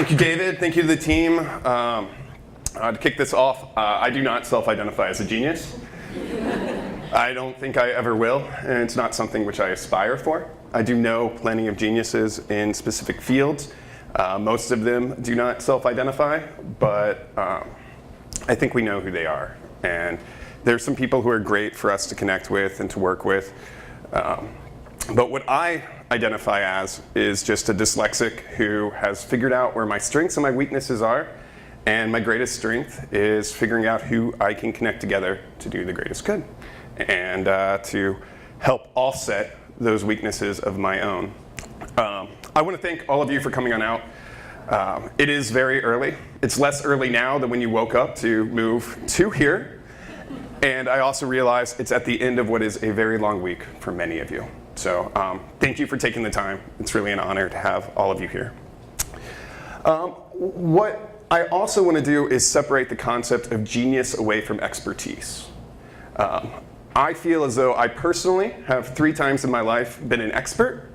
Thank you, David. Thank you to the team. To kick this off, I do not self-identify as a genius. I don't think I ever will, and it's not something which I aspire for. I do know plenty of geniuses in specific fields. Most of them do not self-identify, but I think we know who they are. And there's some people who are great for us to connect with and to work with. But what I identify as is just a dyslexic who has figured out where my strengths and my weaknesses are. And my greatest strength is figuring out who I can connect together to do the greatest good and to help offset those weaknesses of my own. I want to thank all of you for coming on out. It is very early. It's less early now than when you woke up to move to here. And I also realize it's at the end of what is a very long week for many of you. So thank you for taking the time. It's really an honor to have all of you here. What I also want to do is separate the concept of genius away from expertise. I feel as though I personally have 3 times in my life been an expert.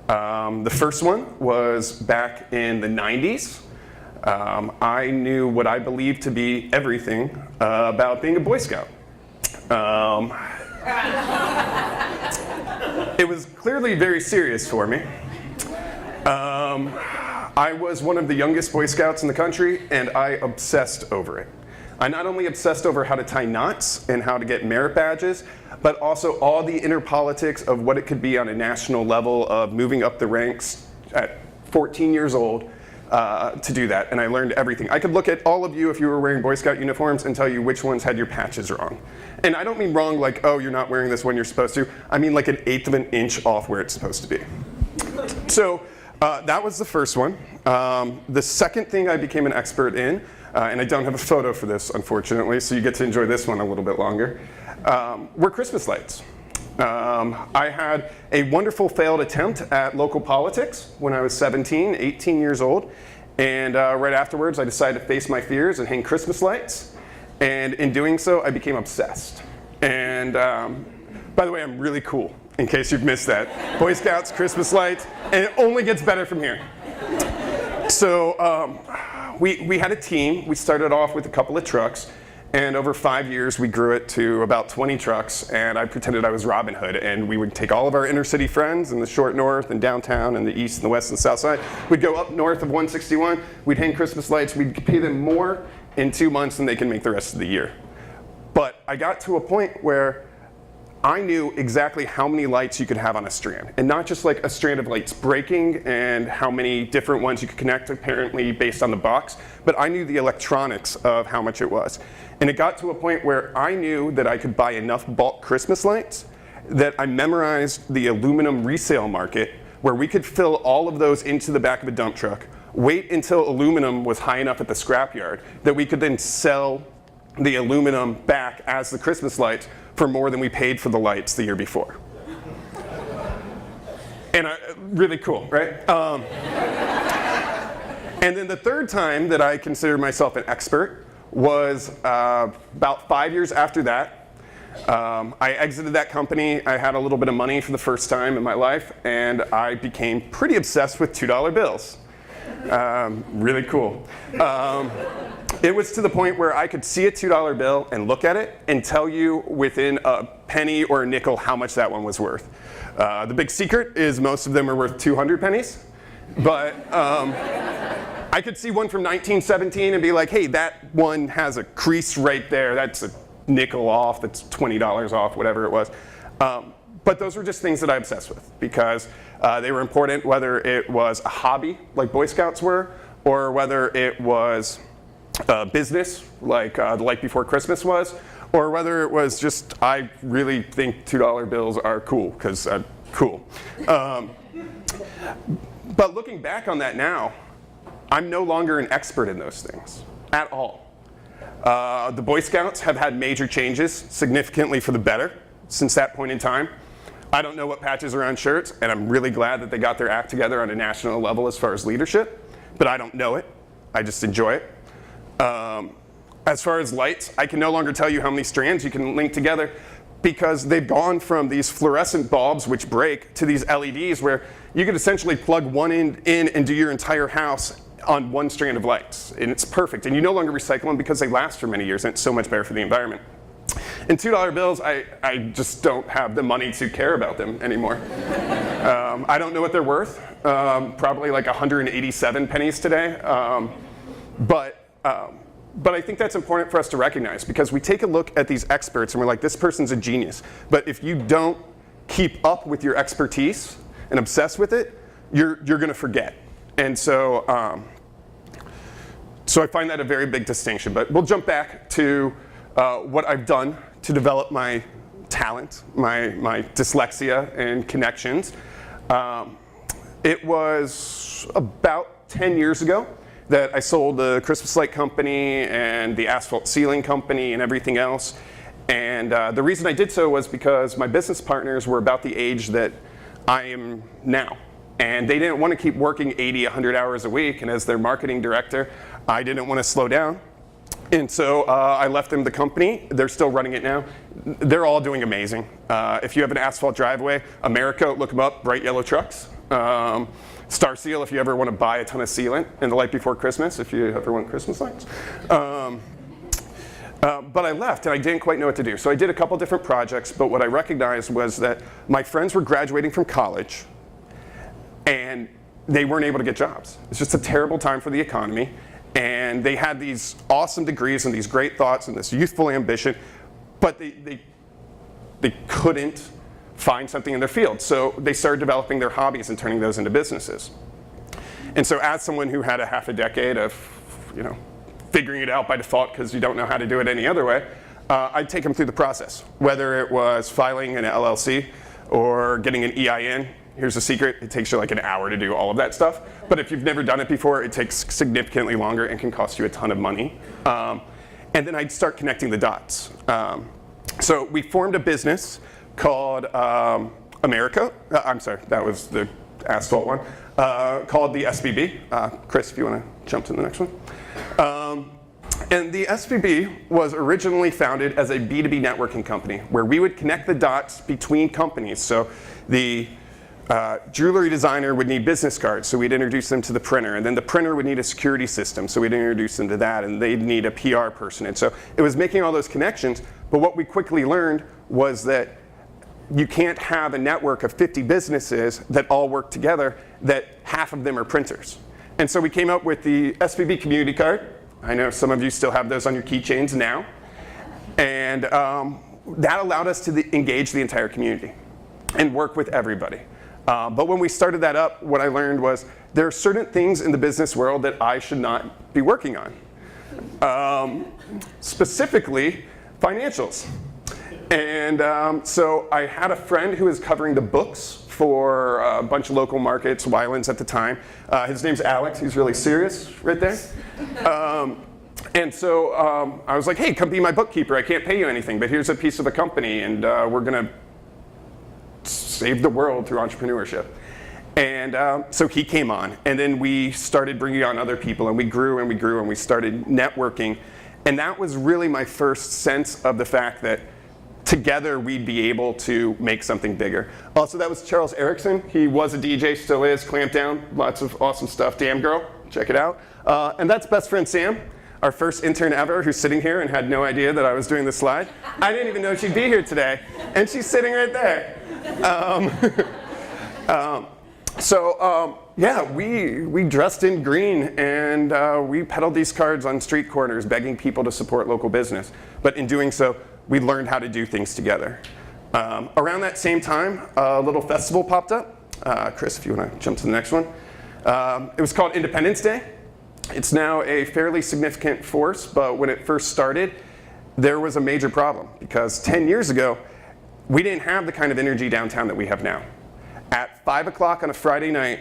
The first one was back in the 90s. I knew what I believed to be everything about being a Boy Scout. It was clearly very serious for me. I was one of the youngest Boy Scouts in the country, and I obsessed over it. I not only obsessed over how to tie knots and how to get merit badges, but also all the inner politics of what it could be on a national level of moving up the ranks at 14 years old to do that, and I learned everything. I could look at all of you if you were wearing Boy Scout uniforms and tell you which ones had your patches wrong. And I don't mean wrong like, oh, you're not wearing this when you're supposed to. I mean like 1/8 of an inch off where it's supposed to be. So that was the first one. The second thing I became an expert in, and I don't have a photo for this, unfortunately, so you get to enjoy this one a little bit longer, were Christmas lights. I had a wonderful failed attempt at local politics when I was 17, 18 years old. And right afterwards, I decided to face my fears and hang Christmas lights. And in doing so, I became obsessed. And by the way, I'm really cool, in case you've missed that. Boy Scouts, Christmas lights, and it only gets better from here. So we had a team. We started off with a couple of trucks. And over 5 years, we grew it to about 20 trucks, and I pretended I was Robin Hood, and we would take all of our inner city friends in the short north and downtown and the east and the west and south side. We'd go up north of 161, we'd hang Christmas lights, we'd pay them more in 2 months than they can make the rest of the year. But I got to a point where I knew exactly how many lights you could have on a strand, and not just like a strand of lights breaking and how many different ones you could connect apparently based on the box, but I knew the electronics of how much it was. And it got to a point where I knew that I could buy enough bulk Christmas lights that I memorized the aluminum resale market where we could fill all of those into the back of a dump truck, wait until aluminum was high enough at the scrapyard that we could then sell the aluminum back as the Christmas lights for more than we paid for the lights the year before. And really cool, right? And then the third time that I considered myself an expert was about 5 years after that. I exited that company. I had a little bit of money for the first time in my life, and I became pretty obsessed with $2 bills. Really cool. It was to the point where I could see a $2 bill and look at it and tell you within a penny or a nickel how much that one was worth. The big secret is most of them are worth 200 pennies. But I could see one from 1917 and be like, hey, that one has a crease right there. That's a nickel off. That's $20 off, whatever it was. But those were just things that I obsessed with because they were important, whether it was a hobby like Boy Scouts were, or whether it was business like the Light Before Christmas was, or whether it was just I really think $2 bills are cool because cool. But looking back on that now, I'm no longer an expert in those things at all. The Boy Scouts have had major changes, significantly for the better, since that point in time. I don't know what patches are on shirts, and I'm really glad that they got their act together on a national level as far as leadership, but I don't know it. I just enjoy it. As far as lights, I can no longer tell you how many strands you can link together because they've gone from these fluorescent bulbs which break to these LEDs where you could essentially plug one end in and do your entire house on one strand of lights, and it's perfect. And you no longer recycle them because they last for many years, and it's so much better for the environment. And $2 bills, I just don't have the money to care about them anymore. I don't know what they're worth, probably like 187 pennies today. But I think that's important for us to recognize, because we take a look at these experts and we're like, this person's a genius. But if you don't keep up with your expertise and obsess with it, you're going to forget. And so I find that a very big distinction. But we'll jump back to what I've done to develop my talent, my dyslexia and connections. It was about 10 years ago that I sold the Christmas light company and the asphalt ceiling company and everything else. And the reason I did so was because my business partners were about the age that I am now. And they didn't want to keep working 80, 100 hours a week. And as their marketing director, I didn't want to slow down. And so I left them the company. They're still running it now. They're all doing amazing. If you have an asphalt driveway, America, look them up, bright yellow trucks. Starr Seal, if you ever want to buy a ton of sealant, and the light before Christmas, if you ever want Christmas lights. But I left, and I didn't quite know what to do. So I did a couple different projects, but what I recognized was that my friends were graduating from college, and they weren't able to get jobs. It's just a terrible time for the economy. And they had these awesome degrees and these great thoughts and this youthful ambition, but they couldn't find something in their field. So they started developing their hobbies and turning those into businesses. And so as someone who had a half a decade of, figuring it out by default because you don't know how to do it any other way, I'd take them through the process. Whether it was filing an LLC or getting an EIN. Here's the secret, it takes you like an hour to do all of that stuff. But if you've never done it before, it takes significantly longer and can cost you a ton of money. And then I'd start connecting the dots. So we formed a business called America. I'm sorry, that was the asphalt one. Called the SBB. Chris, if you want to jump to the next one. And the SBB was originally founded as a B2B networking company where we would connect the dots between companies. So the jewelry designer would need business cards, so we'd introduce them to the printer, and then the printer would need a security system, so we'd introduce them to that, and they'd need a PR person. And so it was making all those connections, but what we quickly learned was that you can't have a network of 50 businesses that all work together, that half of them are printers. And so we came up with the SBB community card. I know some of you still have those on your keychains now. And that allowed us to engage the entire community and work with everybody. But when we started that up, what I learned was there are certain things in the business world that I should not be working on. Specifically, financials. And so I had a friend who was covering the books for a bunch of local markets, Wylands at the time. His name's Alex, he's really serious right there. And so I was like, hey, come be my bookkeeper. I can't pay you anything, but here's a piece of the company, and we're going to save the world through entrepreneurship. And so he came on, and then we started bringing on other people, and we grew and we grew, and we started networking. And that was really my first sense of the fact that together we'd be able to make something bigger. Also, that was Charles Erickson. He was a DJ, still is, Clamp Down, lots of awesome stuff. Damn Girl, check it out. And that's best friend Sam, our first intern ever, who's sitting here and had no idea that I was doing the slide. I didn't even know she'd be here today, and she's sitting right there. Yeah, we dressed in green, and we peddled these cards on street corners, begging people to support local business. But in doing so, we learned how to do things together. Around that same time, a little festival popped up. Chris, if you want to jump to the next one. It was called Independence Day. It's now a fairly significant force, but when it first started, there was a major problem, because 10 years ago, we didn't have the kind of energy downtown that we have now. At 5 o'clock on a Friday night,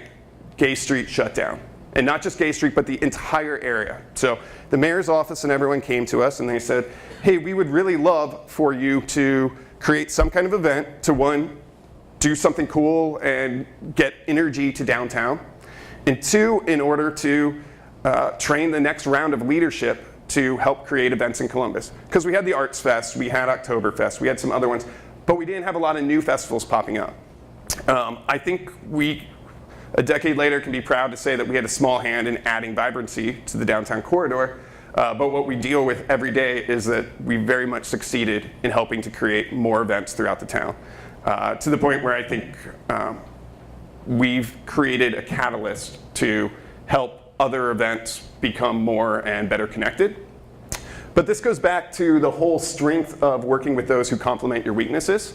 Gay Street shut down. And not just Gay Street, but the entire area. So the mayor's office and everyone came to us and they said, hey, we would really love for you to create some kind of event to, one, do something cool and get energy to downtown. And two, in order to train the next round of leadership to help create events in Columbus. Because we had the Arts Fest, we had Oktoberfest, we had some other ones, but we didn't have a lot of new festivals popping up. I think we a decade later, can be proud to say that we had a small hand in adding vibrancy to the downtown corridor. But what we deal with every day is that we very much succeeded in helping to create more events throughout the town, to the point where I think we've created a catalyst to help other events become more and better connected. But this goes back to the whole strength of working with those who complement your weaknesses.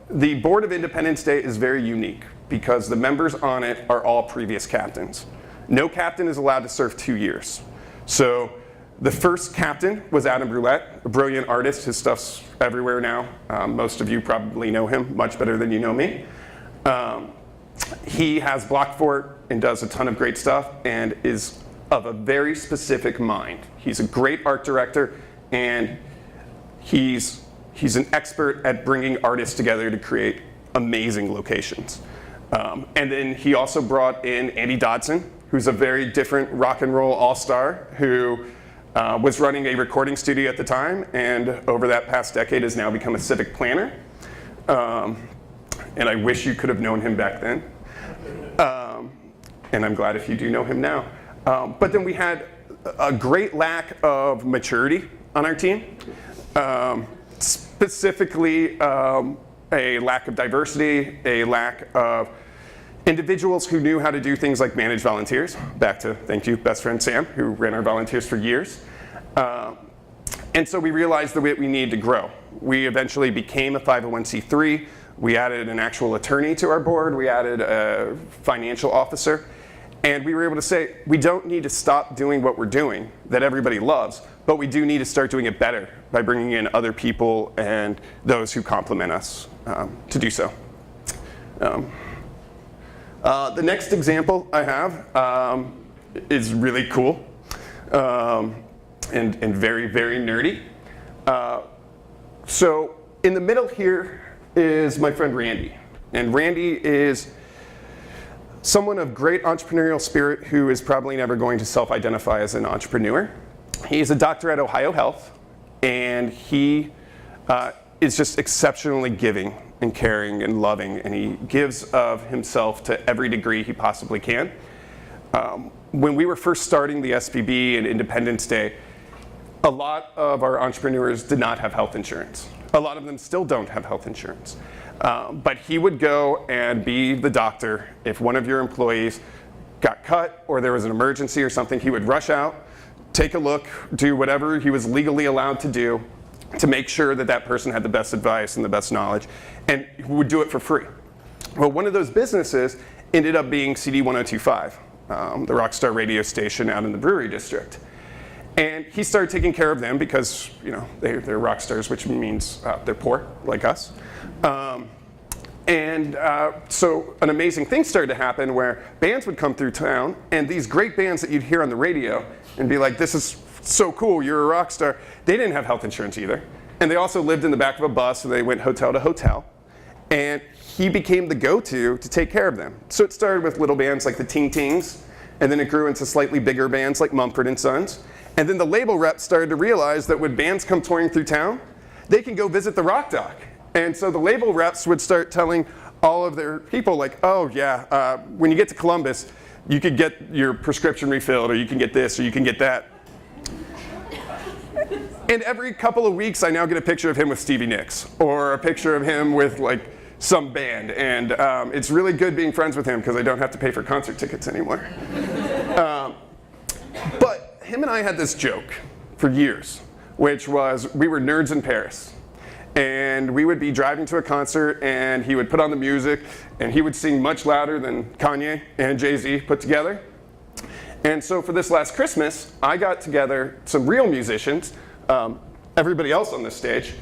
The Board of Independence Day is very unique because the members on it are all previous captains. No captain is allowed to serve 2 years. So the first captain was Adam Brulette, a brilliant artist. His stuff's everywhere now. Most of you probably know him much better than you know me. He has Blockfort and does a ton of great stuff and is of a very specific mind. He's a great art director, and he's an expert at bringing artists together to create amazing locations. And then he also brought in Andy Dodson, who's a very different rock and roll all-star who was running a recording studio at the time, and over that past decade has now become a civic planner. And I wish you could have known him back then. And I'm glad if you do know him now. But then we had a great lack of maturity on our team. Specifically, a lack of diversity, a lack of individuals who knew how to do things like manage volunteers. Back to, thank you, best friend Sam, who ran our volunteers for years. And so we realized that we needed to grow. We eventually became a 501c3. We added an actual attorney to our board. We added a financial officer. And we were able to say, we don't need to stop doing what we're doing that everybody loves, but we do need to start doing it better by bringing in other people and those who complement us to do so. The next example I have is really cool and very, very nerdy. So in the middle here is my friend Randy. And Randy is someone of great entrepreneurial spirit who is probably never going to self-identify as an entrepreneur. He's a doctor at Ohio Health, and he is just exceptionally giving and caring and loving, and he gives of himself to every degree he possibly can. When we were first starting the SPB and Independence Day, a lot of our entrepreneurs did not have health insurance. A lot of them still don't have health insurance. But he would go and be the doctor. If one of your employees got cut or there was an emergency or something, he would rush out, take a look, do whatever he was legally allowed to do to make sure that that person had the best advice and the best knowledge, and he would do it for free. Well, one of those businesses ended up being CD 1025, the Rockstar radio station out in the Brewery District. And he started taking care of them because, you know, they're rock stars, which means they're poor, like us. So an amazing thing started to happen where bands would come through town, and these great bands that you'd hear on the radio and be like, this is so cool, you're a rock star. They didn't have health insurance either. And they also lived in the back of a bus, so they went hotel to hotel. And he became the go-to to take care of them. So it started with little bands like the Ting Tings, and then it grew into slightly bigger bands like Mumford & Sons. And then the label reps started to realize that when bands come touring through town, they can go visit the Rock Dock. And so the label reps would start telling all of their people, like, oh yeah, when you get to Columbus, you could get your prescription refilled, or you can get this, or you can get that. And every couple of weeks, I now get a picture of him with Stevie Nicks, or a picture of him with like some band. And it's really good being friends with him because I don't have to pay for concert tickets anymore. But him and I had this joke for years, which was we were nerds in Paris. And we would be driving to a concert, and he would put on the music, and he would sing much louder than Kanye and Jay-Z put together. And so for this last Christmas, I got together some real musicians, everybody else on this stage,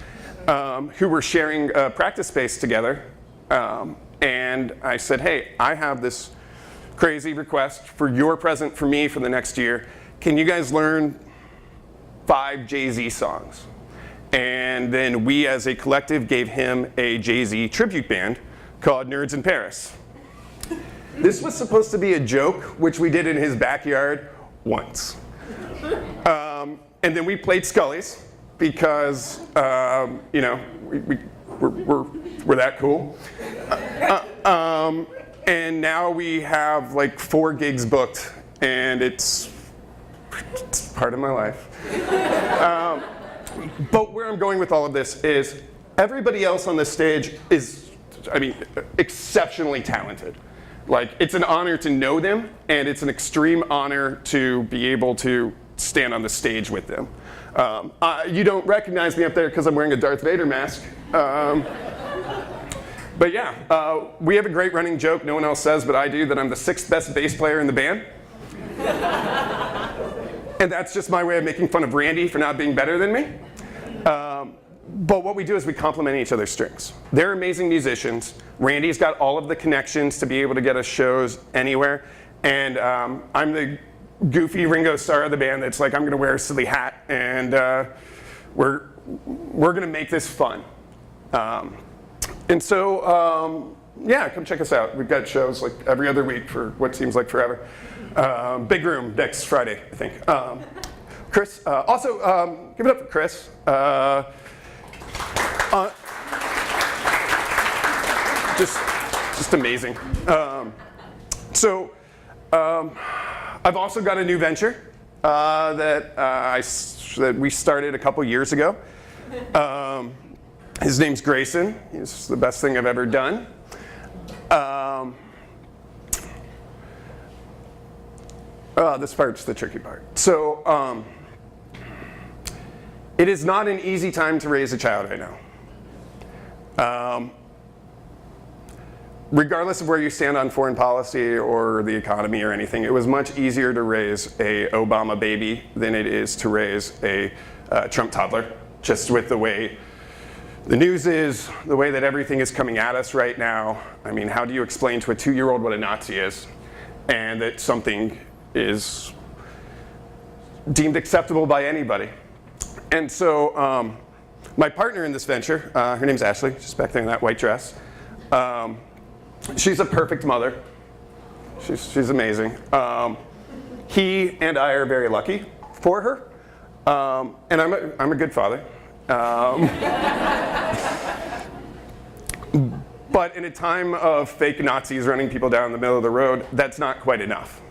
who were sharing a practice space together. And I said, hey, I have this crazy request for your present for me for the next year. Can you guys learn 5 Jay-Z songs? And then we as a collective gave him a Jay-Z tribute band called Nerds in Paris. This was supposed to be a joke, which we did in his backyard once. And then we played Scully's because, you know, we're that cool. And now we have like 4 gigs booked, and it's part of my life. But where I'm going with all of this is everybody else on this stage is, exceptionally talented. Like, it's an honor to know them, and it's an extreme honor to be able to stand on the stage with them. You don't recognize me up there because I'm wearing a Darth Vader mask. But yeah, we have a great running joke no one else says, but I do, that I'm the 6th best bass player in the band. And that's just my way of making fun of Randy for not being better than me. But what we do is we complement each other's strengths. They're amazing musicians. Randy's got all of the connections to be able to get us shows anywhere. And I'm the goofy Ringo Starr of the band that's like, I'm going to wear a silly hat, and we're going to make this fun. And so, yeah, come check us out. We've got shows like every other week for what seems like forever. Big Room next Friday, I think. Chris, also, give it up for Chris. Just amazing. I've also got a new venture that we started a couple years ago. His name's Grayson. He's the best thing I've ever done. This part's the tricky part. So, it is not an easy time to raise a child right now. Regardless of where you stand on foreign policy or the economy or anything, it was much easier to raise a Obama baby than it is to raise a Trump toddler, just with the way the news is, the way that everything is coming at us right now. I mean, how do you explain to a 2-year-old what a Nazi is, and that something is deemed acceptable by anybody? And so my partner in this venture, her name's Ashley, she's back there in that white dress. She's a perfect mother. She's amazing. He and I are very lucky for her, and I'm a good father. But in a time of fake Nazis running people down the middle of the road, that's not quite enough.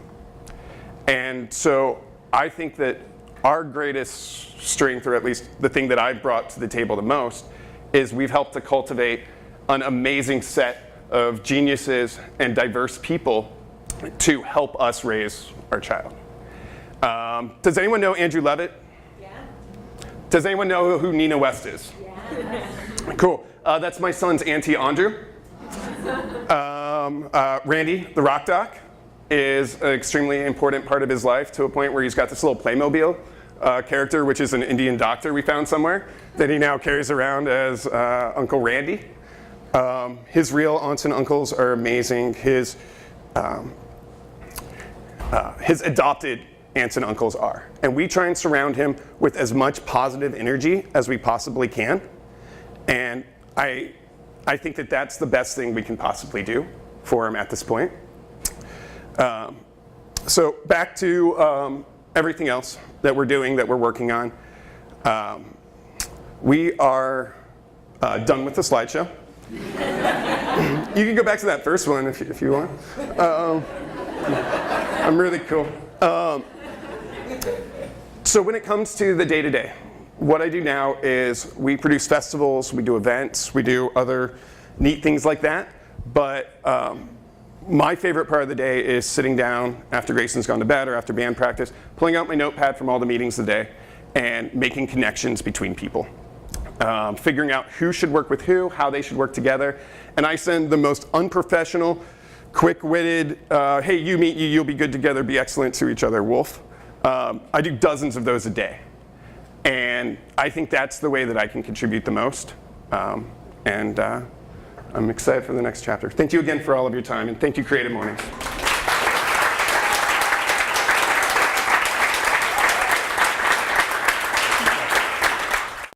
And so I think that our greatest strength, or at least the thing that I've brought to the table the most, is we've helped to cultivate an amazing set of geniuses and diverse people to help us raise our child. Does anyone know Andrew Levitt? Yeah. Does anyone know who Nina West is? Yeah. Cool. That's my son's auntie, Andrew. Randy, the rock doc, is an extremely important part of his life, to a point where he's got this little Playmobil character, which is an Indian doctor we found somewhere, that he now carries around as Uncle Randy. His real aunts and uncles are amazing. His adopted aunts and uncles are. And we try and surround him with as much positive energy as we possibly can. And I think that that's the best thing we can possibly do for him at this point. So back to everything else that we're doing, that we're working on. We are done with the slideshow. You can go back to that first one if you want. I'm really cool. So when it comes to the day-to-day, what I do now is we produce festivals, we do events, we do other neat things like that. But my favorite part of the day is sitting down after Grayson's gone to bed or after band practice, pulling out my notepad from all the meetings of the day and making connections between people. Figuring out who should work with who, how they should work together. And I send the most unprofessional, quick-witted, hey, you meet you, you'll be good together, be excellent to each other, wolf. I do dozens of those a day. And I think that's the way that I can contribute the most. I'm excited for the next chapter. Thank you again for all of your time, and thank you, Creative Mornings.